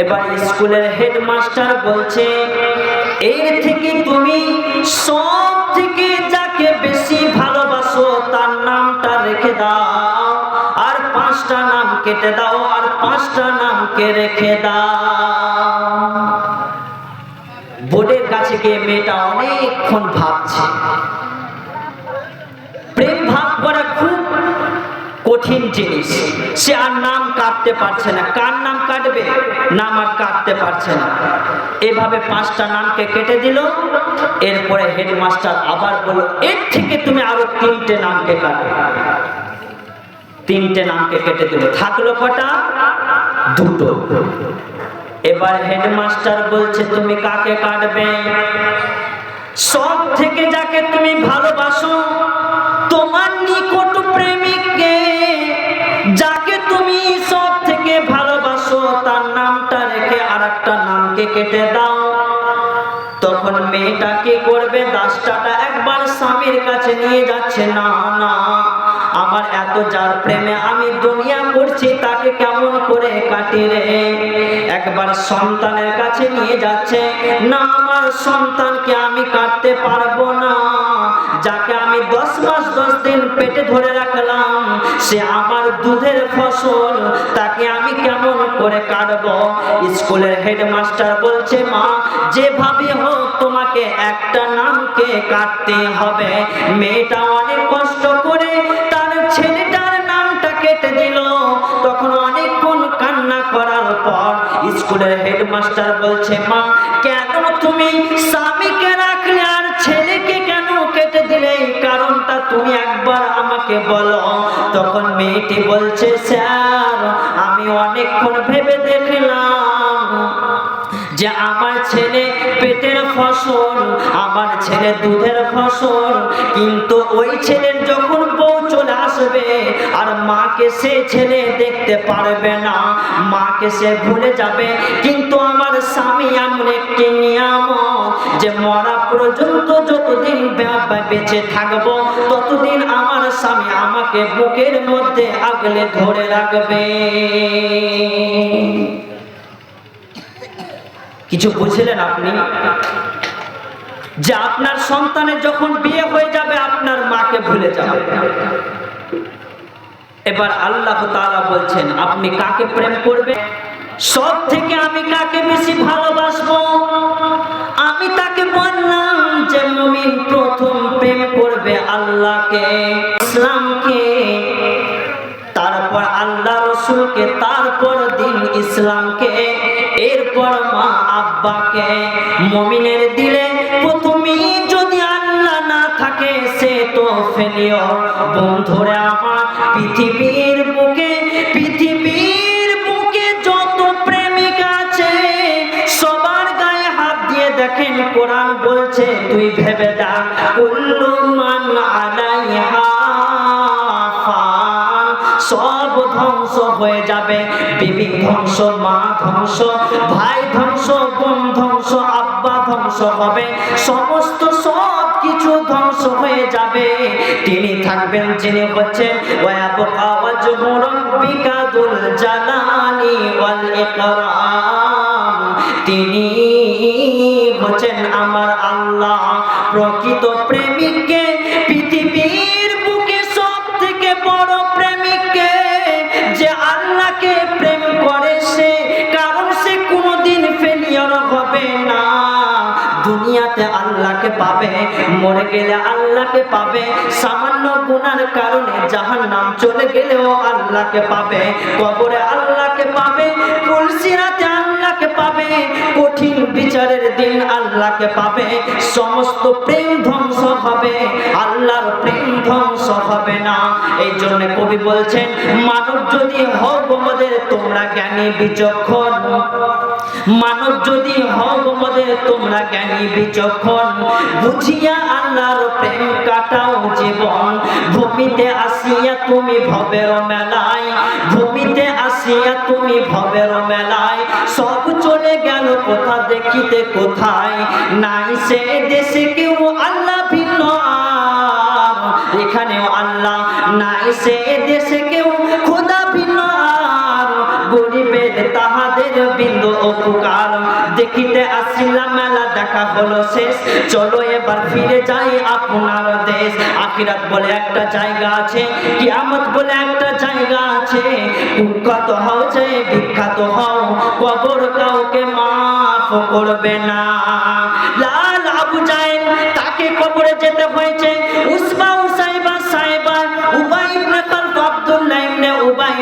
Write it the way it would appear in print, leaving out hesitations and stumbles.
এবার স্কুলের হেডমাস্টার বলছে, এর থেকে তুমি সব থেকে যাকে বেশি ভালোবাসো তার নামটা রেখে দাও, আর 5টা নাম কেটে দাও, আর 5টা নামকে রেখে দাও। বোর্ডের কাছে গিয়ে মেয়েটা অনেকক্ষণ ভাবছে। প্রেম ভাগ করা খুব কঠিন জিনিস। সে আর নাম কাটতে পারছে না। কার নাম কাটবে? নাম আর কাটতে পারছে না। এভাবে 5টা নামকে কেটে দিল। এরপরে হেডমাস্টার আবার বলল, এর থেকে তুমি আরো 3টে নামকে কাটো। 3টে নামকে কেটে দিল। থাকলো কটা? 2টো। এবার হেডমাস্টার বলছে, তুমি কাকে কাটবে? সব থেকে যাকে তুমি ভালোবাসো, তোমার নিকট প্রেমিককে, যাকে তুমি সব থেকে ভালোবাসো তার নামটা রেখে আরেকটা নামকে কেটে দাও। তখন মেয়েটা কি করবে? দাসটাটা একবার স্বামীর কাছে নিয়ে যাচ্ছে, না না, আমার এত যার প্রেমে আমি দুনিয়া করছি তাকে কেমন করে কাটি রে। একবার সন্তানের কাছে নিয়ে যাচ্ছে, না, আমার সন্তানকে আমি কাটতে পারবো না। যাকে আমি 10 মাস 10 দিন পেটে ধরে রাখলাম, সে আমার দুধের ফসল, তাকে আমি কেমন করে কাটবো? স্কুলের হেডমাস্টার বলছে, মা, যেভাবে হোক তোমাকে একটা নামকে কাটতে হবে। মেয়েটা অনেক কষ্ট করে তার ছেলেটার নামটা কেটে দিল। তখন অনেকক্ষণ কান্না করার পর স্কুলের হেডমাস্টার বলছে, মা, কেন তুমি স্বামীকে রাখলে আর ছেলেকে কেন কেটে দিলে? কারণটা তুমি একবার আমাকে বলো। তখন মেয়েটি বলছে, স্যার, আমি অনেকক্ষণ ভেবে দেখলাম যে আমার ছেলে পেটের ফসল, আমার ছেলে দুধের ফসল, কিন্তু ওই ছেলের যখন বউ চলে আসবে আর মাকে সে ছেলে দেখতে পারবে না, মাকে সে ভুলে যাবে। কিন্তু আমার স্বামী এমন একটি নিয়ামত যে মরা পর্যন্ত যতদিন বেঁচে থাকবো ততদিন আমার স্বামী আমাকে বুকের মধ্যে আগলে ধরে রাখবে। কিছু বুঝলেন আপনি? যে আপনার সন্তানের যখন বিয়ে হয়ে যাবে আপনার মাকে ভুলে যাবে। এবার আল্লাহ তাআলা বলছেন, আপনি কাকে প্রেম করবেন? সব থেকে আমি কাকে বেশি ভালোবাসবো? আমি তাকে বললাম যে মুমিন প্রথম প্রেম করবে আল্লাহকে, ইসলামকে, তারপর আল্লাহ রসুলকে, তারপর দিন ইসলামকে, এরপর মা আব্বাকে। মুমিনের দিলে প্রথমেই যদি আল্লাহ না থাকে সে তো ফেলিওর। বন্ধুরা আমার, পৃথিবীর বুকে যত প্রেমিক আছে সবার গায়ে হাত দিয়ে দেখেন, কোরআন বলছে, তুই ভেবে দেখ, কুল্লু মান আলাইহা ফান, সব ধ্বংস হয়ে যাবে। বিবি ধ্বংস, মা ধ্বংস, ভাই ধ্বংস, বোন ধ্বংস, আব্বা ধ্বংস হবে, সমস্ত সব কিছু ধ্বংস হয়ে যাবে। তিনি থাকবেন যিনি হচ্ছেন ওয়ায়াবকা ওয়াজহু রাব্বিকা যুল জালালি ওয়াল ইকরাম। তিনি হচ্ছেন আমার আল্লাহ। প্রকৃত প্রেমিককে, পৃথিবীর বুকে সব থেকে বড় প্রেমিককে, যে আল্লাহকে প্রেম করে সে, কারণ সে কোনোদিন ফেলিওর হবে না। দুনিয়াতে আল্লাহকে পাবে, মরে গেলে আল্লাহকে পাবে, সামান্য গুনার কারণে জাহান্নাম চলে গেলেও আল্লাহকে পাবে, কবরে আল্লাহকে পাবে, পুলসিরাতে আল্লাহকে পাবে, কঠিন বিচারের দিন আল্লাহকে পাবে। সমস্ত প্রেম ধ্বংস হবে, আল্লাহর প্রেম ধ্বংস হবে না। এই জন্য কবি বলছেন, মানব যদি হও গোমদের তোমরা জ্ঞানী বিচক্ষণ, মানব যদি হও গোমদের তোমরা জ্ঞানী বিচক্ষণ, বুঝিয়া আল্লাহর প্রেম কাটাও জীবন। ভূমিতে আসিয়া তুমি ভবের মেলায়, ভূমিতে আসিয়া তুমি ভবের মেলায়, সব চলে গেল কোথা দেখিতে কোথায়, নাই সে দেশে কেউ আল্লাহ ভিন্ন আর, এখানেও আল্লাহ নাই সে দেশে কেউ খোদা ভিন্ন আর, গরিবের তাহাদের বিন্দু পুকার, দেখিতে আসিলাম মেলা দেখা হলো শেষ, চলো এবার ফিরে যাই আপনার দেশ। আখিরাত বলে একটা জায়গা আছে, কিয়ামত বলে একটা জায়গা আছে, কুখ্যাত হও যে বিখ্যাত হও, কবর কাউকে মাফ করবে না। লাল আবু জাহেল তাকে কবরে যেতে হয়েছে, উসবা উসাইবা সাইবা, উবাই ইবনে খালফ, আব্দুল্লাহ ইবনে উবাই